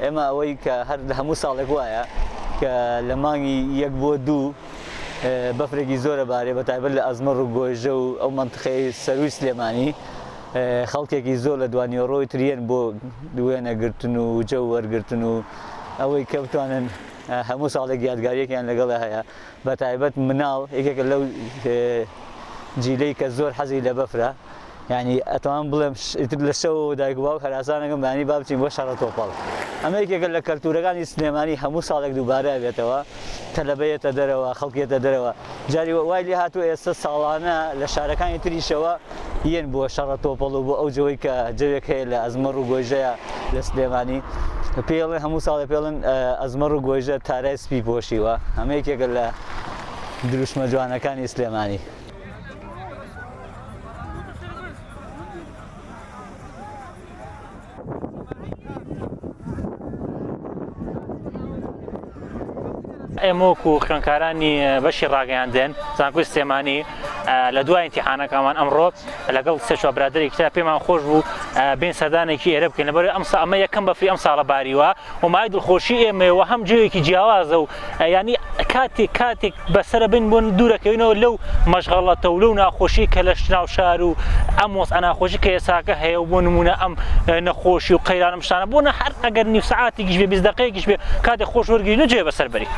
ئێمە ئەوەی کە هەر هەموو ساڵێک وایە کە لە مانگی 1 بۆ 2 بەفرێکی زۆرە بارێ بە تایبەت لە ئەزمەڕ و گۆیژە و ئەو مەنتقەی سەرووی سلێمانی خەڵکێکی زۆر لە دوانیۆڕۆی ترێن بۆ دوێنەگرتن و جە وەرگرتن و ئەوەی کە بتوانن هەموو ساڵێک یادگاریەکیان لەگەڵ هەیە بە تایبەت مناڵ یەکێکە لەو جیلەی کە زۆر حەزی لە بەفرە یعنی ئەتوان بڵێم لە شەو دایک و باوک هەراسانەکەم بانی با بچین بۆ شەڕە تۆپەڵ ئەمە یەکێکە لە کەلتورەکانی سلێمانی هەموو ساڵێک دووبارە بێتەوە تەلەبەیەتە دەرەوە خەڵکێتە دەرەوە جاری وای لێ هاتووە ئێستا ساڵانە لە شارەکانی تریشەوە یەن بۆ شەڕە تۆپەڵ و بۆ ئەو جەوەی کە جەوێک هەیە لە ئەزمەڕ و گۆیژەیە لە سلێمانی پێڵێن هەموو ساڵێ پێڵێن ئەزمەڕ و گۆیژە تارای سپی پۆشیوە ئەمە یەکێکە لە دروشمە جوانەکانی سلێمانی. ئێمە وەکو خوێندکارانی بەشی ڕاگەیاندن زانکۆی سلێمانی لە دوای ئیمتیحانەکەمان ئەمڕۆ لەگەڵ سێ برادێکی تر پێمان خۆش بوو بین سەردانێکی ئێرە بکەین لەبەر ئەمە یەکەم بەفری ئەم ساڵە باریوە ومای دڵخۆشی ئێمەوە هەم جێوێکی جیاوازە و ینی کاتێک بەسرە بین بۆن دوورەکەوینەوە لەو مەشغەڵەتە و لەو ناخۆشی کە لە ناو شار و ئەم وەسع ناخۆشی کە ئێساکە هەیە و بۆ نمونە ئەم نەخۆشی و قەیرانە شتانە بۆ نە هەر ئەگەر نیو سەعاتێکیش بێ 20 دقەیەکیش بێ کاتێک خۆش وەرگری نەجێ بەسەر بەری.